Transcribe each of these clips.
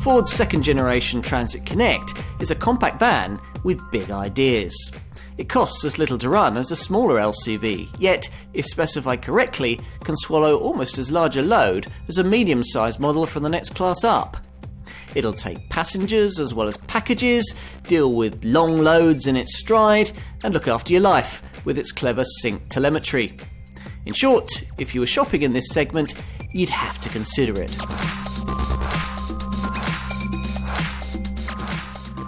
Ford's second generation Transit Connect is a compact van with big ideas. It costs as little to run as a smaller LCV, yet, if specified correctly, can swallow almost as large a load as a medium-sized model from the next class up. It'll take passengers as well as packages, deal with long loads in its stride, and look after your life with its clever sync telemetry. In short, if you were shopping in this segment, you'd have to consider it.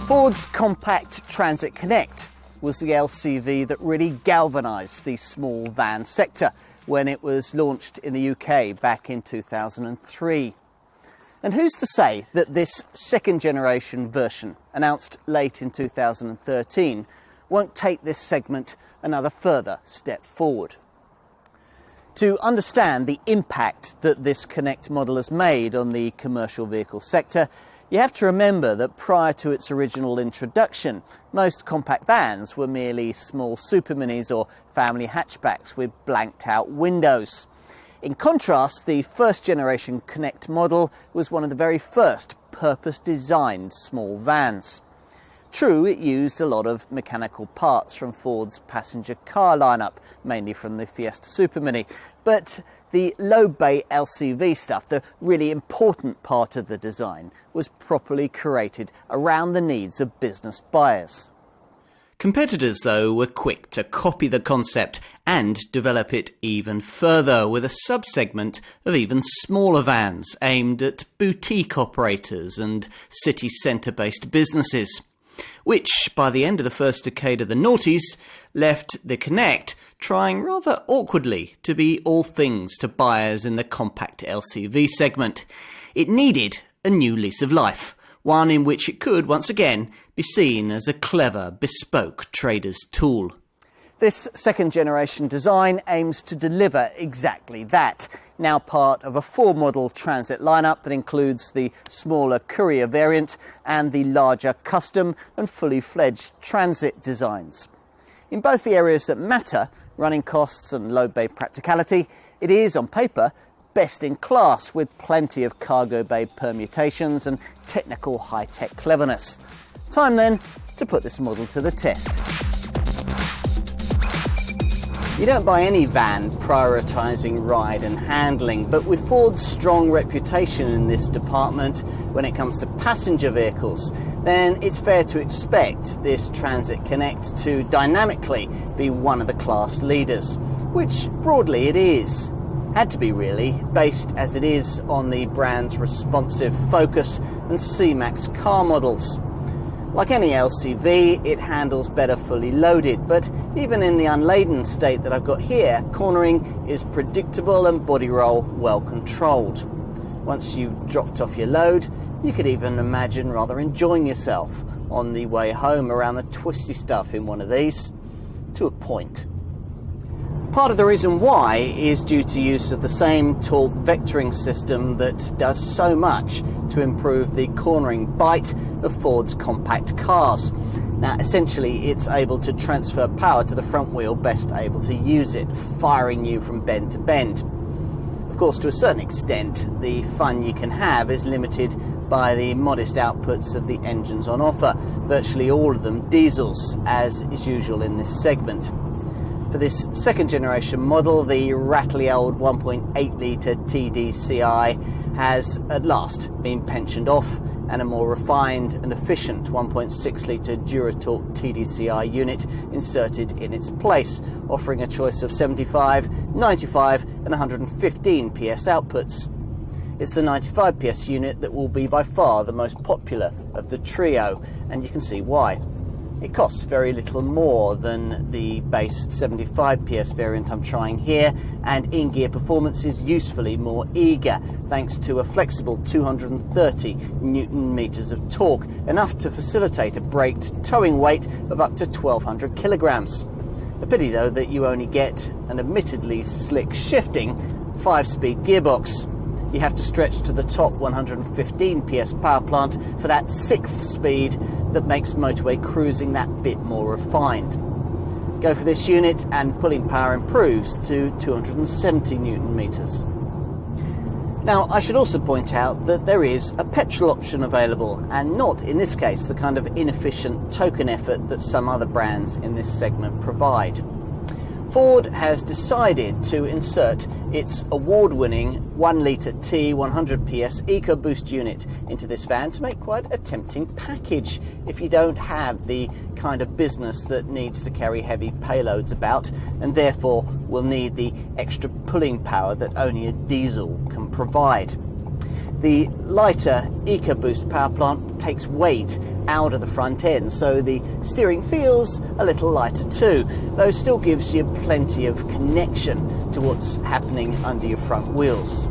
Ford's compact Transit Connect was the LCV that really galvanised the small van sector when it was launched in the UK back in 2003. And who's to say that this second generation version, announced late in 2013, won't take this segment another further step forward? To understand the impact that this Connect model has made on the commercial vehicle sector, you have to remember that prior to its original introduction, most compact vans were merely small super minis or family hatchbacks with blanked out windows. In contrast, the first generation Connect model was one of the very first purpose-designed small vans. True, it used a lot of mechanical parts from Ford's passenger car lineup, mainly from the Fiesta Super Mini, but the low bay LCV stuff, the really important part of the design, was properly curated around the needs of business buyers. Competitors, though, were quick to copy the concept and develop it even further with a subsegment of even smaller vans aimed at boutique operators and city centre-based businesses, which, by the end of the first decade of the noughties, left the Connect trying rather awkwardly to be all things to buyers in the compact LCV segment. It needed a new lease of life, one in which it could once again be seen as a clever, bespoke trader's tool. This second generation design aims to deliver exactly that, now part of a 4-model Transit lineup that includes the smaller Courier variant and the larger custom and fully fledged Transit designs. In both the areas that matter, running costs and low bay practicality, it is, on paper, best in class with plenty of cargo bay permutations and technical high-tech cleverness. Time then to put this model to the test. You don't buy any van prioritising ride and handling, but with Ford's strong reputation in this department when it comes to passenger vehicles, then it's fair to expect this Transit Connect to dynamically be one of the class leaders, which broadly it is. Had to be really, based as it is on the brand's responsive Focus and C-Max car models. Like any LCV, it handles better fully loaded, but even in the unladen state that I've got here, cornering is predictable and body roll well controlled. Once you've dropped off your load, you could even imagine rather enjoying yourself on the way home around the twisty stuff in one of these, to a point. Part of the reason why is due to use of the same torque vectoring system that does so much to improve the cornering bite of Ford's compact cars. Now, essentially, it's able to transfer power to the front wheel best able to use it, firing you from bend to bend. Of course, to a certain extent, the fun you can have is limited by the modest outputs of the engines on offer, virtually all of them diesels, as is usual in this segment. For this second generation model, the rattly old 1.8 litre TDCi has at last been pensioned off, and a more refined and efficient 1.6 litre Duratorque TDCi unit inserted in its place, offering a choice of 75, 95 and 115 PS outputs. It's the 95 PS unit that will be by far the most popular of the trio, and you can see why. It costs very little more than the base 75 PS variant I'm trying here, and in-gear performance is usefully more eager, thanks to a flexible 230 Newton meters of torque, enough to facilitate a braked towing weight of up to 1,200 kilograms. A pity though that you only get an admittedly slick shifting 5-speed gearbox. You have to stretch to the top 115 PS power plant for that 6th speed that makes motorway cruising that bit more refined. Go for this unit and pulling power improves to 270 Newton meters. Now, I should also point out that there is a petrol option available, and not, in this case, the kind of inefficient token effort that some other brands in this segment provide. Ford has decided to insert its award-winning 1 litre T 100 PS EcoBoost unit into this van to make quite a tempting package if you don't have the kind of business that needs to carry heavy payloads about and therefore will need the extra pulling power that only a diesel can provide. The lighter EcoBoost power plant takes weight out of the front end, so the steering feels a little lighter too, though still gives you plenty of connection to what's happening under your front wheels.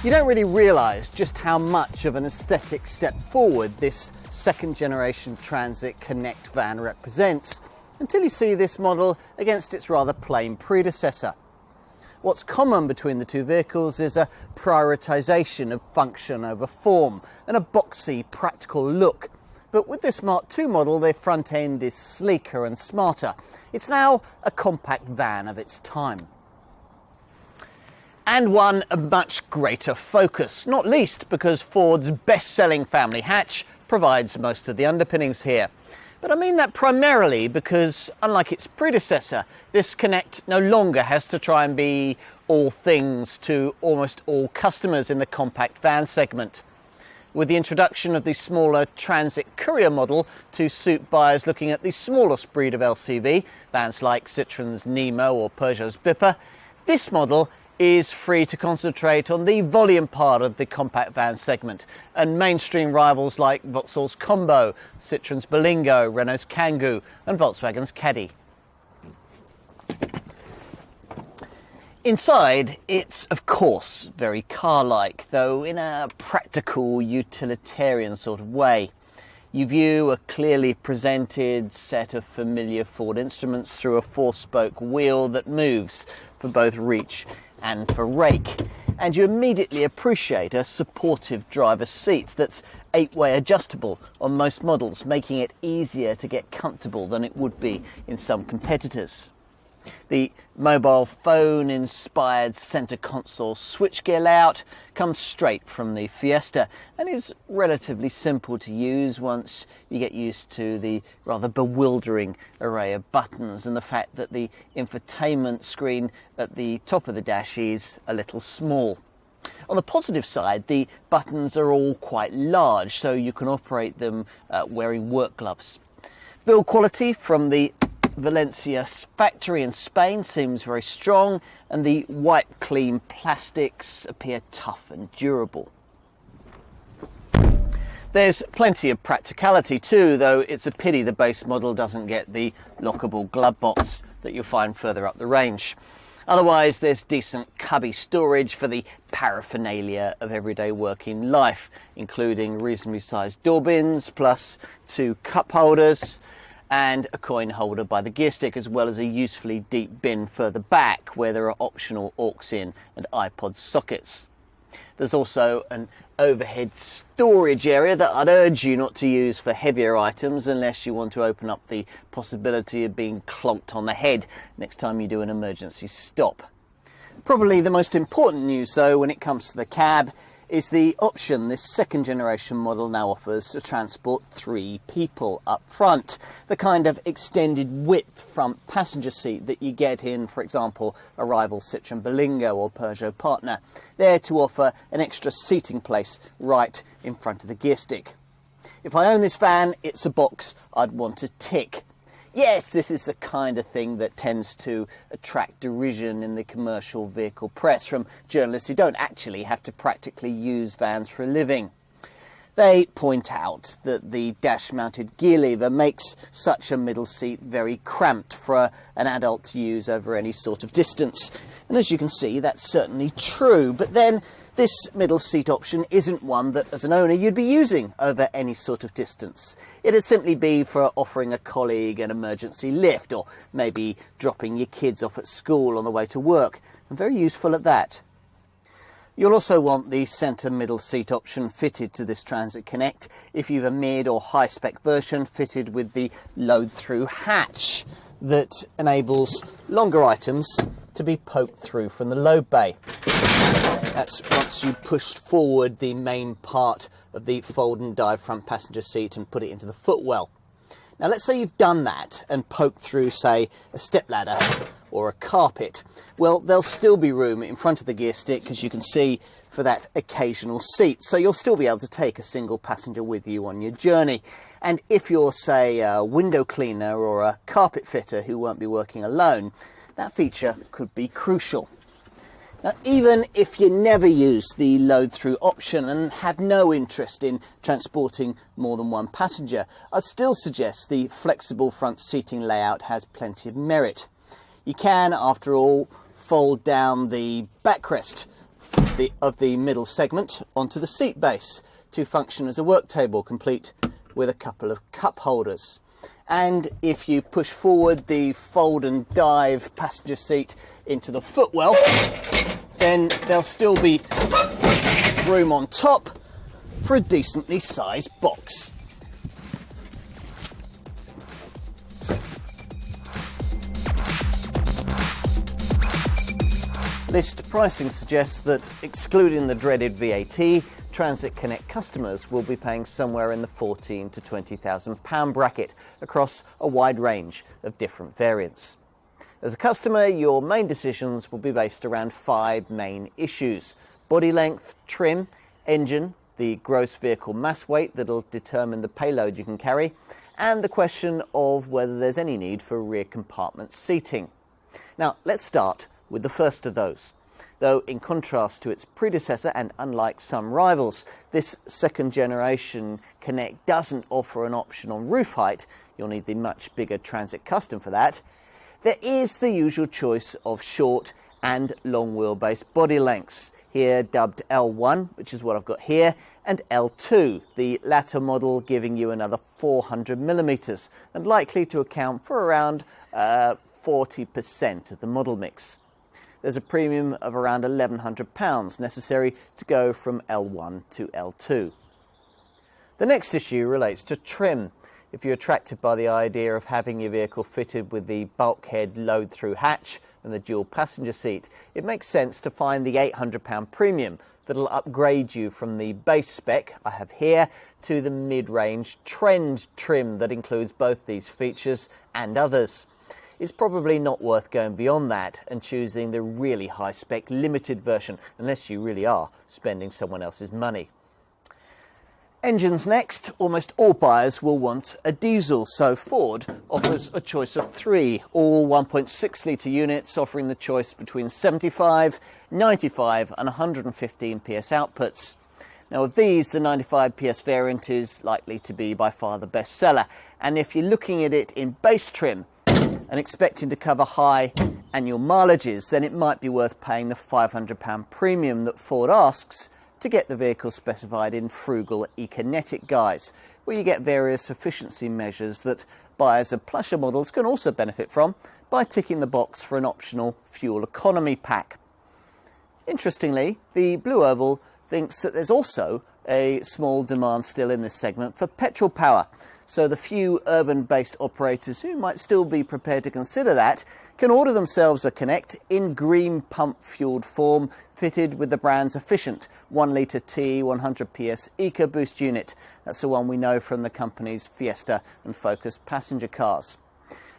You don't really realise just how much of an aesthetic step forward this second generation Transit Connect van represents until you see this model against its rather plain predecessor. What's common between the two vehicles is a prioritisation of function over form and a boxy, practical look. But with this Mark II model, their front end is sleeker and smarter. It's now a compact van of its time. And one of much greater focus, not least because Ford's best-selling family hatch provides most of the underpinnings here. But I mean that primarily because, unlike its predecessor, this Connect no longer has to try and be all things to almost all customers in the compact van segment. With the introduction of the smaller Transit Courier model to suit buyers looking at the smallest breed of LCV, vans like Citroën's Nemo or Peugeot's Bipper, this model is free to concentrate on the volume part of the compact van segment, and mainstream rivals like Vauxhall's Combo, Citroën's Berlingo, Renault's Kangoo and Volkswagen's Caddy. Inside, it's of course very car-like, though in a practical, utilitarian sort of way. You view a clearly presented set of familiar Ford instruments through a 4-spoke wheel that moves for both reach and for rake, and you immediately appreciate a supportive driver's seat that's 8-way adjustable on most models, making it easier to get comfortable than it would be in some competitors. The mobile phone inspired centre console switchgear layout comes straight from the Fiesta and is relatively simple to use once you get used to the rather bewildering array of buttons and the fact that the infotainment screen at the top of the dash is a little small. On the positive side, the buttons are all quite large, so you can operate them wearing work gloves. Build quality from the Valencia factory in Spain seems very strong, and the white clean plastics appear tough and durable. There's plenty of practicality too, though it's a pity the base model doesn't get the lockable glove box that you'll find further up the range. Otherwise, there's decent cubby storage for the paraphernalia of everyday working life, including reasonably sized door bins, plus 2 cup holders, and a coin holder by the gear stick, as well as a usefully deep bin further back where there are optional aux-in and iPod sockets. There's also an overhead storage area that I'd urge you not to use for heavier items unless you want to open up the possibility of being clonked on the head next time you do an emergency stop. Probably the most important news though when it comes to the cab is the option this second generation model now offers to transport 3 people up front. The kind of extended width front passenger seat that you get in, for example, a rival Citroën Berlingo or Peugeot partner, there to offer an extra seating place right in front of the gear stick. If I own this van, it's a box I'd want to tick. Yes, this is the kind of thing that tends to attract derision in the commercial vehicle press from journalists who don't actually have to practically use vans for a living. They point out that the dash-mounted gear lever makes such a middle seat very cramped for an adult to use over any sort of distance. And as you can see, that's certainly true. But then this middle seat option isn't one that, as an owner, you'd be using over any sort of distance. It'd simply be for offering a colleague an emergency lift, or maybe dropping your kids off at school on the way to work, and very useful at that. You'll also want the centre middle seat option fitted to this Transit Connect if you've a mid or high spec version fitted with the load through hatch. that enables longer items to be poked through from the load bay. That's once you pushed forward the main part of the fold and dive front passenger seat and put it into the footwell. Now let's say you've done that and poked through, say, a stepladder or a carpet. Well, there'll still be room in front of the gear stick, as you can see, for that occasional seat. So you'll still be able to take a single passenger with you on your journey. And if you're, say, a window cleaner or a carpet fitter who won't be working alone, that feature could be crucial. Now, even if you never use the load-through option and have no interest in transporting more than one passenger, I'd still suggest the flexible front seating layout has plenty of merit. You can, after all, fold down the backrest of the middle segment onto the seat base to function as a work table, complete with a couple of cup holders. And if you push forward the fold and dive passenger seat into the footwell, then there'll still be room on top for a decently sized box. List pricing suggests that, excluding the dreaded VAT, Transit Connect customers will be paying somewhere in the £14,000 to £20,000 bracket across a wide range of different variants. As a customer, your main decisions will be based around 5 main issues: body length, trim, engine, the gross vehicle mass weight that'll determine the payload you can carry, and the question of whether there's any need for rear compartment seating. Now, let's start with the first of those. Though in contrast to its predecessor, and unlike some rivals, this second generation Connect doesn't offer an option on roof height. You'll need the much bigger Transit Custom for that. There is the usual choice of short and long wheelbase body lengths, here dubbed L1, which is what I've got here, and L2, the latter model giving you another 400mm and likely to account for around 40% of the model mix. There's a premium of around £1,100 necessary to go from L1 to L2. The next issue relates to trim. If you're attracted by the idea of having your vehicle fitted with the bulkhead load-through hatch and the dual passenger seat, it makes sense to find the £800 premium that'll upgrade you from the base spec I have here to the mid-range trend trim that includes both these features and others. It's probably not worth going beyond that and choosing the really high-spec limited version, unless you really are spending someone else's money. Engines next. Almost all buyers will want a diesel, so Ford offers a choice of 3, all 1.6 litre units, offering the choice between 75, 95 and 115 PS outputs. Now, of these, the 95 PS variant is likely to be by far the best seller, and if you're looking at it in base trim and expecting to cover high annual mileages, then it might be worth paying the £500 premium that Ford asks to get the vehicle specified in frugal Econetic guise, where you get various efficiency measures that buyers of plusher models can also benefit from by ticking the box for an optional fuel economy pack. Interestingly, the Blue Oval thinks that there's also a small demand still in this segment for petrol power, so the few urban-based operators who might still be prepared to consider that can order themselves a Connect in green pump-fueled form, fitted with the brand's efficient 1 litre T 100 PS EcoBoost unit. That's the one we know from the company's Fiesta and Focus passenger cars.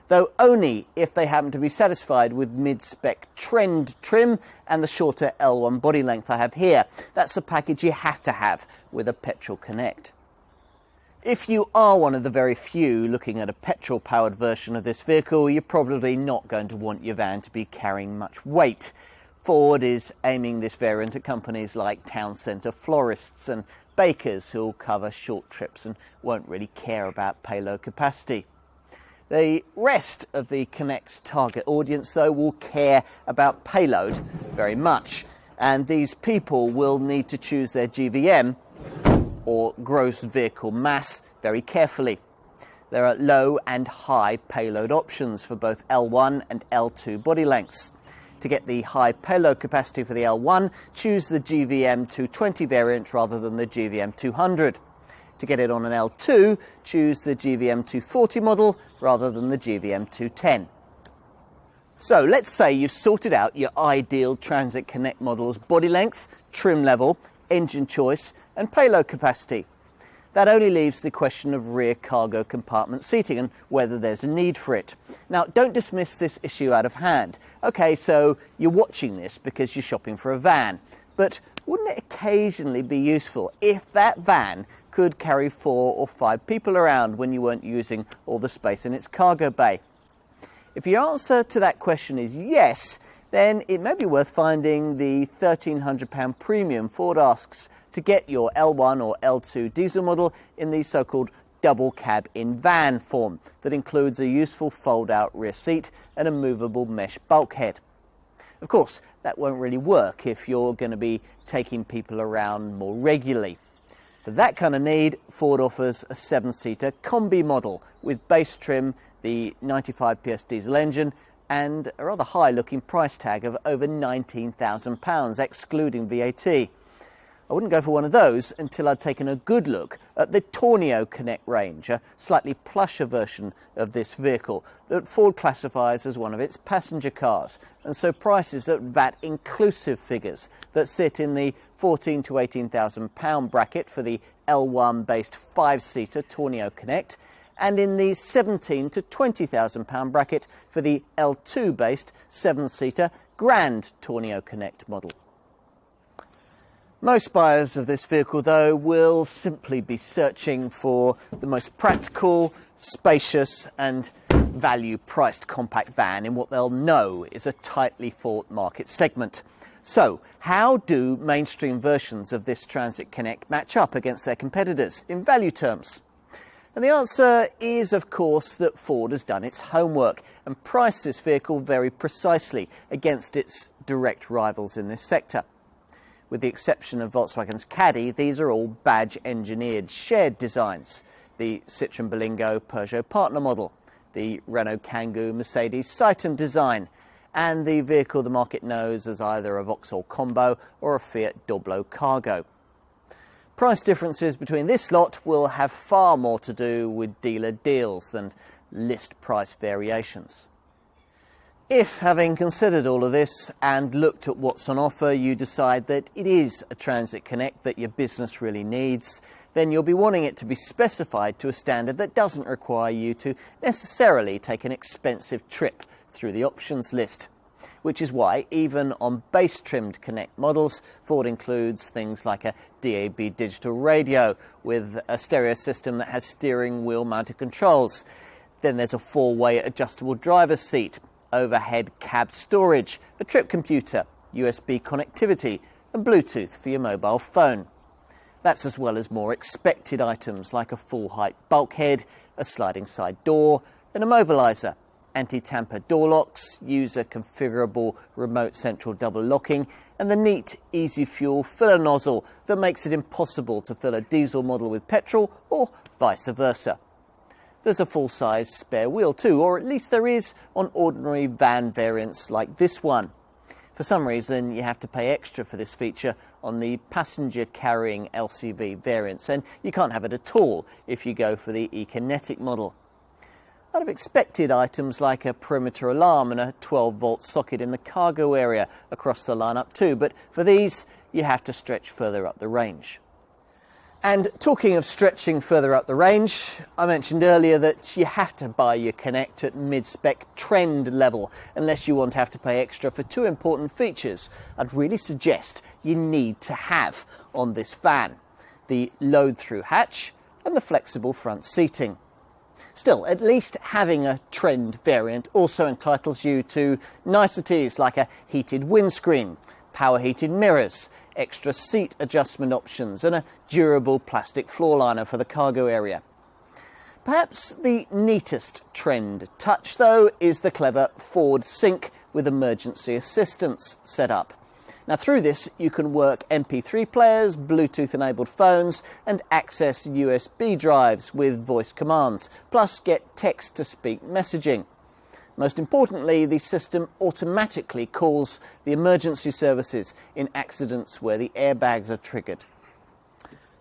Though only if they happen to be satisfied with mid-spec trend trim and the shorter L1 body length I have here. That's a package you have to have with a petrol Connect. If you are one of the very few looking at a petrol-powered version of this vehicle, you're probably not going to want your van to be carrying much weight. Ford is aiming this variant at companies like town centre florists and bakers who'll cover short trips and won't really care about payload capacity. The rest of the Connect's target audience, though, will care about payload very much, and these people will need to choose their GVM, or gross vehicle mass, very carefully. There are low and high payload options for both L1 and L2 body lengths. To get the high payload capacity for the L1, choose the GVM 220 variant rather than the GVM 200. To get it on an L2, choose the GVM 240 model rather than the GVM 210. So let's say you've sorted out your ideal Transit Connect model's body length, trim level, engine choice and payload capacity. That only leaves the question of rear cargo compartment seating and whether there's a need for it. Now, don't dismiss this issue out of hand. Okay, so you're watching this because you're shopping for a van, but wouldn't it occasionally be useful if that van could carry 4 or 5 people around when you weren't using all the space in its cargo bay? If your answer to that question is yes, then it may be worth finding the £1,300 premium Ford asks to get your L1 or L2 diesel model in the so-called double cab in van form that includes a useful fold-out rear seat and a movable mesh bulkhead. Of course, that won't really work if you're going to be taking people around more regularly. For that kind of need, Ford offers a 7-seater combi model with base trim, the 95 PS diesel engine, and a rather high-looking price tag of over £19,000, excluding VAT. I wouldn't go for one of those until I'd taken a good look at the Tornio Connect range, a slightly plusher version of this vehicle that Ford classifies as one of its passenger cars, and so prices at VAT-inclusive figures that sit in the £14,000 to £18,000 bracket for the L1-based 5-seater Tornio Connect, and in the £17,000 to £20,000 bracket for the L2-based 7-seater Grand Tornio Connect model. Most buyers of this vehicle, though, will simply be searching for the most practical, spacious and value-priced compact van in what they'll know is a tightly fought market segment. So, how do mainstream versions of this Transit Connect match up against their competitors in value terms? And the answer is, of course, that Ford has done its homework and priced this vehicle very precisely against its direct rivals in this sector. With the exception of Volkswagen's Caddy, these are all badge-engineered shared designs. The Citroën Berlingo Peugeot partner model, the Renault Kangoo Mercedes Citan design, and the vehicle the market knows as either a Vauxhall Combo or a Fiat Doblo Cargo. Price differences between this lot will have far more to do with dealer deals than list price variations. If, having considered all of this and looked at what's on offer, you decide that it is a Transit Connect that your business really needs, then you'll be wanting it to be specified to a standard that doesn't require you to necessarily take an expensive trip through the options list. Which is why, even on base-trimmed Connect models, Ford includes things like a DAB digital radio with a stereo system that has steering wheel mounted controls. Then there's a 4-way adjustable driver's seat, overhead cab storage, a trip computer, USB connectivity and Bluetooth for your mobile phone. That's as well as more expected items like a full-height bulkhead, a sliding side door and a mobiliser, anti-tamper door locks, user configurable remote central double locking and the neat Easy Fuel filler nozzle that makes it impossible to fill a diesel model with petrol or vice versa. There's a full-size spare wheel too, or at least there is on ordinary van variants like this one. For some reason, you have to pay extra for this feature on the passenger-carrying LCV variants, and you can't have it at all if you go for the e-Kinetic model. I'd have expected items like a perimeter alarm and a 12-volt socket in the cargo area across the lineup too, but for these, you have to stretch further up the range. And talking of stretching further up the range, I mentioned earlier that you have to buy your Connect at mid-spec trend level unless you want to have to pay extra for 2 important features I'd really suggest you need to have on this van: the load-through hatch and the flexible front seating. Still, at least having a trend variant also entitles you to niceties like a heated windscreen, power heated mirrors, extra seat adjustment options and a durable plastic floor liner for the cargo area. Perhaps the neatest trend touch, though, is the clever Ford Sync with emergency assistance setup. Now, through this, you can work MP3 players, Bluetooth-enabled phones, and access USB drives with voice commands, plus get text-to-speak messaging. Most importantly, the system automatically calls the emergency services in accidents where the airbags are triggered.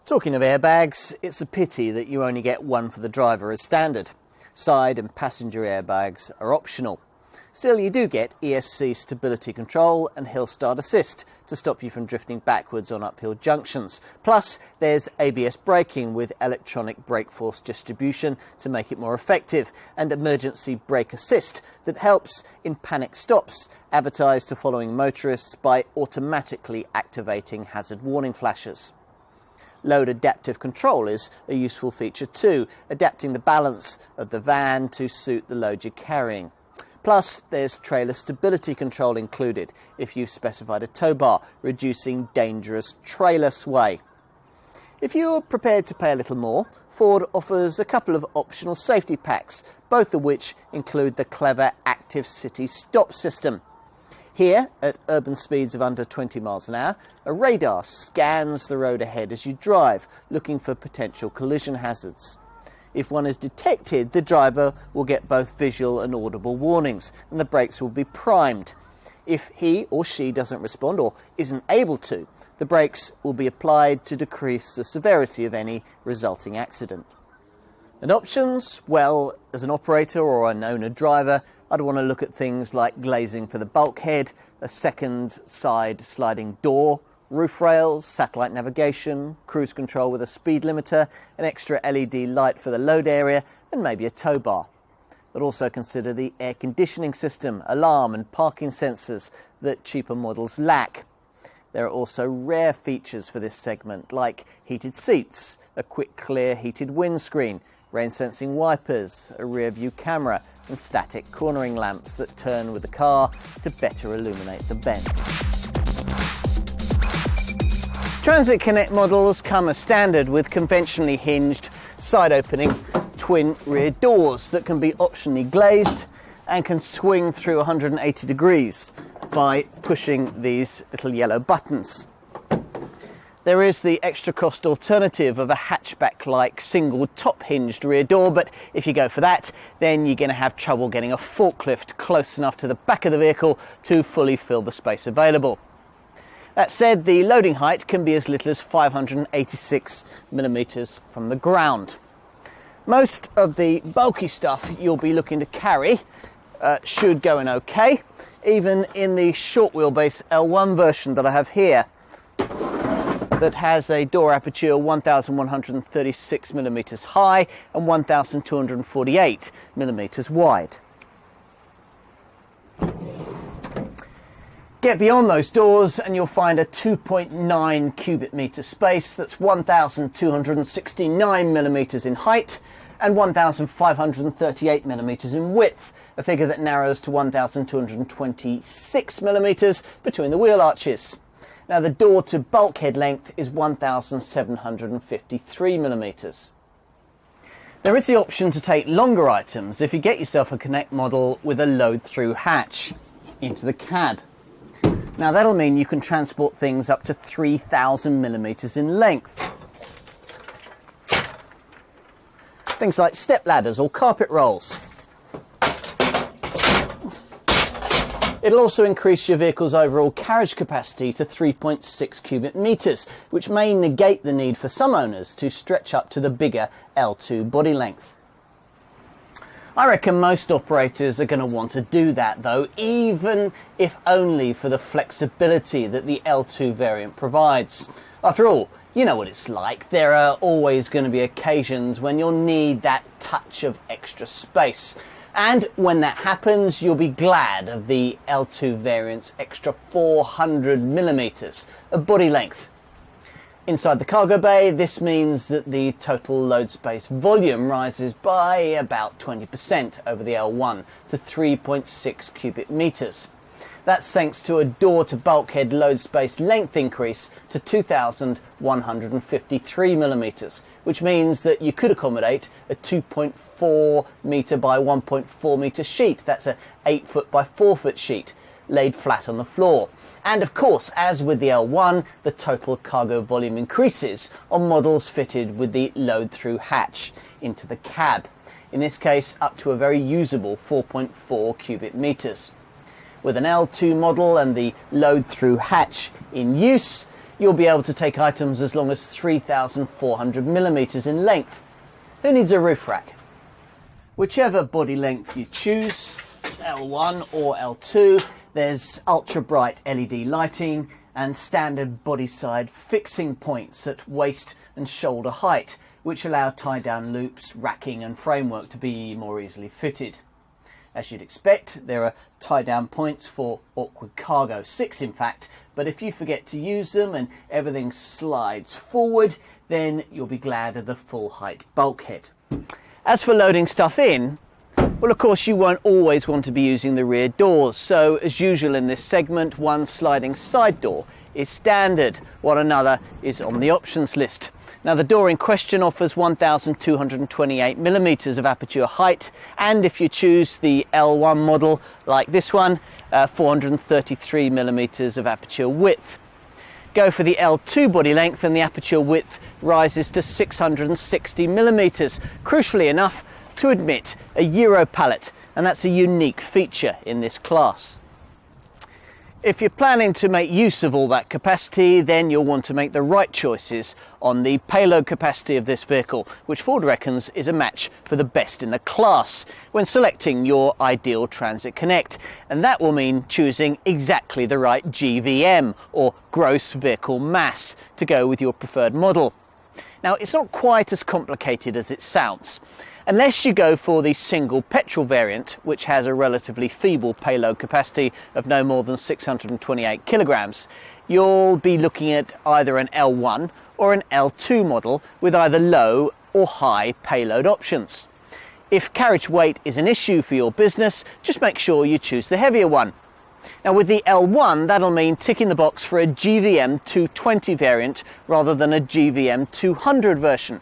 Talking of airbags, it's a pity that you only get one for the driver as standard. Side and passenger airbags are optional. Still, you do get ESC stability control and hill start assist to stop you from drifting backwards on uphill junctions. Plus, there's ABS braking with electronic brake force distribution to make it more effective, and emergency brake assist that helps in panic stops, advertised to following motorists by automatically activating hazard warning flashes. Load adaptive control is a useful feature too, adapting the balance of the van to suit the load you're carrying. Plus, there's trailer stability control included if you've specified a tow bar, reducing dangerous trailer sway. If you're prepared to pay a little more, Ford offers a couple of optional safety packs, both of which include the clever Active City Stop system. Here, at urban speeds of under 20 miles an hour, a radar scans the road ahead as you drive, looking for potential collision hazards. If one is detected, the driver will get both visual and audible warnings, and the brakes will be primed. If he or she doesn't respond or isn't able to, the brakes will be applied to decrease the severity of any resulting accident. And options? Well, as an operator or an owner driver, I'd want to look at things like glazing for the bulkhead, a second side sliding door, roof rails, satellite navigation, cruise control with a speed limiter, an extra LED light for the load area, and maybe a tow bar. But also consider the air conditioning system, alarm and parking sensors that cheaper models lack. There are also rare features for this segment, like heated seats, a quick clear heated windscreen, rain sensing wipers, a rear view camera, and static cornering lamps that turn with the car to better illuminate the bends. Transit Connect models come as standard with conventionally hinged, side-opening twin rear doors that can be optionally glazed and can swing through 180 degrees by pushing these little yellow buttons. There is the extra cost alternative of a hatchback-like single top-hinged rear door, but if you go for that, then you're going to have trouble getting a forklift close enough to the back of the vehicle to fully fill the space available. That said, the loading height can be as little as 586 millimeters from the ground. Most of the bulky stuff you'll be looking to carry should go in okay, even in the short wheelbase L1 version that I have here, that has a door aperture 1,136 millimeters high and 1,248 millimeters wide. Get beyond those doors and you'll find a 2.9 cubic meter space that's 1,269 millimeters in height and 1,538 millimeters in width, a figure that narrows to 1,226 millimeters between the wheel arches. Now, the door to bulkhead length is 1,753 millimeters. There is the option to take longer items if you get yourself a Connect model with a load-through hatch into the cab. Now, that'll mean you can transport things up to 3,000 millimeters in length. Things like step ladders or carpet rolls. It'll also increase your vehicle's overall carriage capacity to 3.6 cubic metres, which may negate the need for some owners to stretch up to the bigger L2 body length. I reckon most operators are going to want to do that though, even if only for the flexibility that the L2 variant provides. After all, you know what it's like. There are always going to be occasions when you'll need that touch of extra space. And when that happens, you'll be glad of the L2 variant's extra 400 millimeters of body length. Inside the cargo bay, this means that the total load space volume rises by about 20% over the L1 to 3.6 cubic meters. That's thanks to a door to bulkhead load space length increase to 2,153 millimeters, which means that you could accommodate a 2.4 meter by 1.4 meter sheet. That's a 8 foot by 4 foot sheet laid flat on the floor. And of course, as with the L1, the total cargo volume increases on models fitted with the load-through hatch into the cab. In this case, up to a very usable 4.4 cubic meters. With an L2 model and the load-through hatch in use, you'll be able to take items as long as 3,400 millimeters in length. Who needs a roof rack? Whichever body length you choose, L1 or L2, there's ultra bright LED lighting and standard body side fixing points at waist and shoulder height, which allow tie down loops, racking and framework to be more easily fitted. As you'd expect, there are tie down points for awkward cargo, 6 in fact, but if you forget to use them and everything slides forward, then you'll be glad of the full height bulkhead. As for loading stuff in, well, of course you won't always want to be using the rear doors, so as usual in this segment, one sliding side door is standard, while another is on the options list. Now the door in question offers 1,228 millimeters of aperture height, and if you choose the L1 model like this one, 433 millimeters of aperture width. Go for the L2 body length and the aperture width rises to 660 millimeters. Crucially enough, to admit a Euro pallet, and that's a unique feature in this class. If you're planning to make use of all that capacity, then you'll want to make the right choices on the payload capacity of this vehicle, which Ford reckons is a match for the best in the class when selecting your ideal Transit Connect, and that will mean choosing exactly the right GVM, or gross vehicle mass, to go with your preferred model. Now, it's not quite as complicated as it sounds. Unless you go for the single petrol variant, which has a relatively feeble payload capacity of no more than 628 kilograms, you'll be looking at either an L1 or an L2 model with either low or high payload options. If carriage weight is an issue for your business, just make sure you choose the heavier one. Now with the L1, that'll mean ticking the box for a GVM 220 variant rather than a GVM 200 version.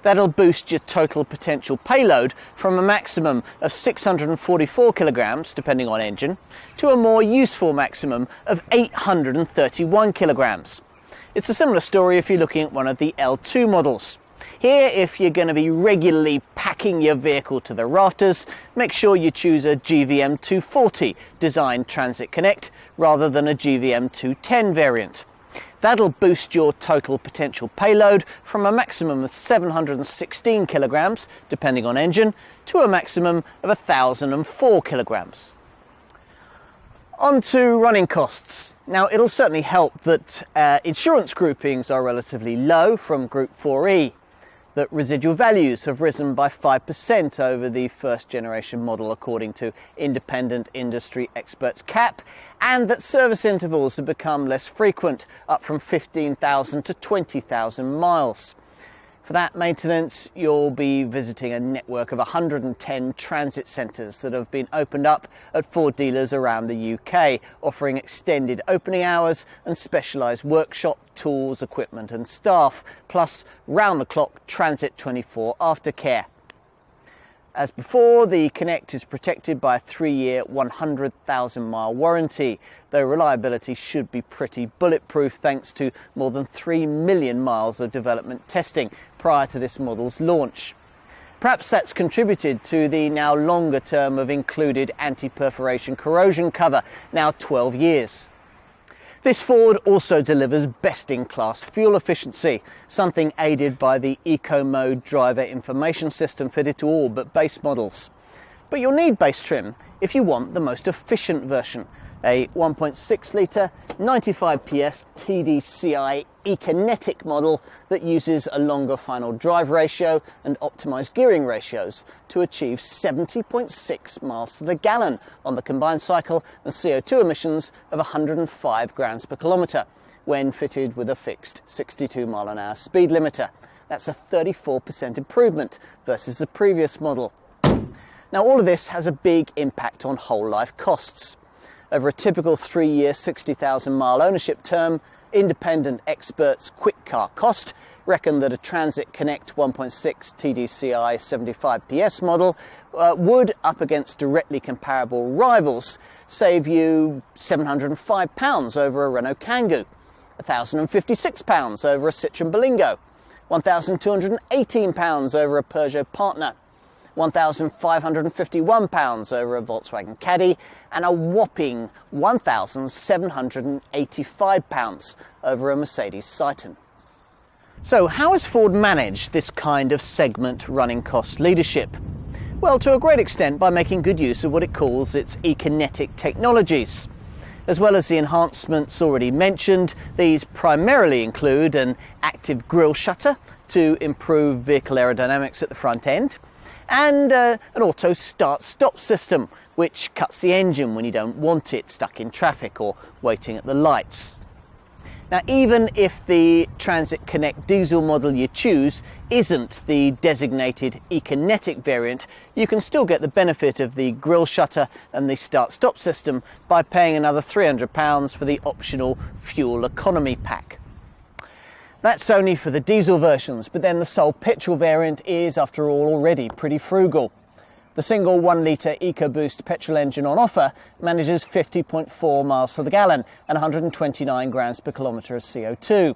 That'll boost your total potential payload from a maximum of 644 kilograms, depending on engine, to a more useful maximum of 831 kilograms. It's a similar story if you're looking at one of the L2 models. Here, if you're going to be regularly packing your vehicle to the rafters, make sure you choose a GVM 240 designed Transit Connect rather than a GVM 210 variant. That'll boost your total potential payload from a maximum of 716 kilograms, depending on engine, to a maximum of 1,004 kilograms. On to running costs. Now, it'll certainly help that insurance groupings are relatively low from Group 4E, that residual values have risen by 5% over the first generation model according to independent industry experts CAP, and that service intervals have become less frequent, up from 15,000 to 20,000 miles. For that maintenance, you'll be visiting a network of 110 transit centres that have been opened up at Ford dealers around the UK, offering extended opening hours and specialised workshop, tools, equipment and staff, plus round-the-clock Transit 24 aftercare. As before, the Connect is protected by a 3-year, 100,000-mile warranty, though reliability should be pretty bulletproof thanks to more than 3 million miles of development testing prior to this model's launch. Perhaps that's contributed to the now longer term of included anti-perforation corrosion cover, now 12 years. This Ford also delivers best-in-class fuel efficiency, something aided by the eco-mode driver information system fitted to all but base models. But you'll need base trim if you want the most efficient version, a 1.6 litre 95 PS TDCi Econetic model that uses a longer final drive ratio and optimised gearing ratios to achieve 70.6 miles to the gallon on the combined cycle and CO2 emissions of 105 grams per kilometre when fitted with a fixed 62 mile an hour speed limiter. That's a 34% improvement versus the previous model. Now all of this has a big impact on whole life costs. Over a typical 3-year, 60,000 mile ownership term, independent experts Quick Car Cost reckon that a Transit Connect 1.6 TDCi 75 PS model would, up against directly comparable rivals, save you £705 over a Renault Kangoo, £1,056 over a Citroën Berlingo, £1,218 over a Peugeot Partner, £1,551 over a Volkswagen Caddy, and a whopping £1,785 over a Mercedes Citan. So how has Ford managed this kind of segment running cost leadership? Well, to a great extent by making good use of what it calls its econetic technologies. As well as the enhancements already mentioned, these primarily include an active grille shutter to improve vehicle aerodynamics at the front end, and an auto start-stop system, which cuts the engine when you don't want it stuck in traffic or waiting at the lights. Now, even if the Transit Connect diesel model you choose isn't the designated econetic variant, you can still get the benefit of the grille shutter and the start-stop system by paying another £300 for the optional fuel economy pack. That's only for the diesel versions, but then the sole petrol variant is, after all, already pretty frugal. The single 1 litre EcoBoost petrol engine on offer manages 50.4 miles to the gallon and 129 grams per kilometre of CO2.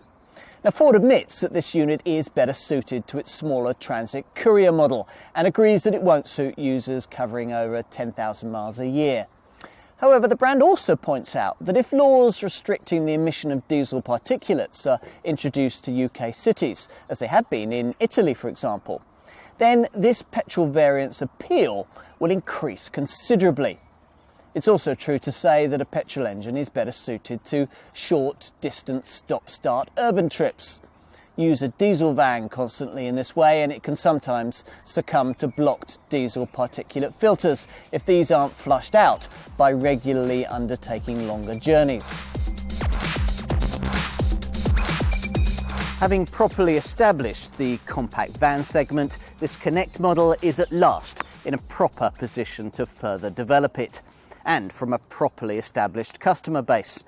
Now, Ford admits that this unit is better suited to its smaller Transit Courier model and agrees that it won't suit users covering over 10,000 miles a year. However, the brand also points out that if laws restricting the emission of diesel particulates are introduced to UK cities, as they have been in Italy for example, then this petrol variant's appeal will increase considerably. It's also true to say that a petrol engine is better suited to short distance stop-start urban trips. Use a diesel van constantly in this way and it can sometimes succumb to blocked diesel particulate filters if these aren't flushed out by regularly undertaking longer journeys. Having properly established the compact van segment, this Connect model is at last in a proper position to further develop it, and from a properly established customer base.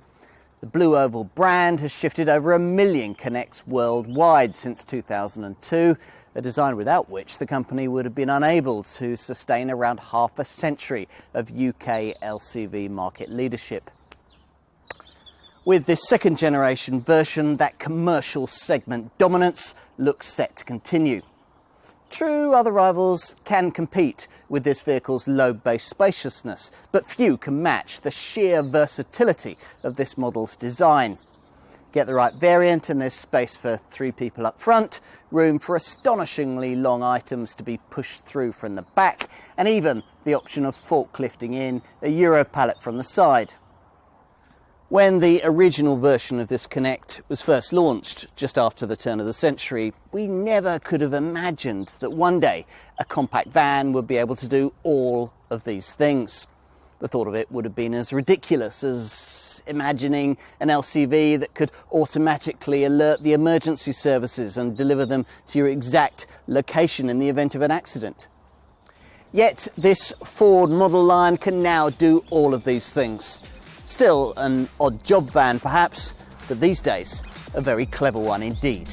The Blue Oval brand has shifted over 1 million Connects worldwide since 2002, a design without which the company would have been unable to sustain around half a century of UK LCV market leadership. With this second generation version, that commercial segment dominance looks set to continue. True, other rivals can compete with this vehicle's low base spaciousness, but few can match the sheer versatility of this model's design. Get the right variant and there's space for 3 people up front, room for astonishingly long items to be pushed through from the back, and even the option of forklifting in a Euro pallet from the side. When the original version of this Connect was first launched just after the turn of the century, we never could have imagined that one day a compact van would be able to do all of these things. The thought of it would have been as ridiculous as imagining an LCV that could automatically alert the emergency services and deliver them to your exact location in the event of an accident. Yet this Ford model line can now do all of these things. Still an odd job van perhaps, but these days a very clever one indeed.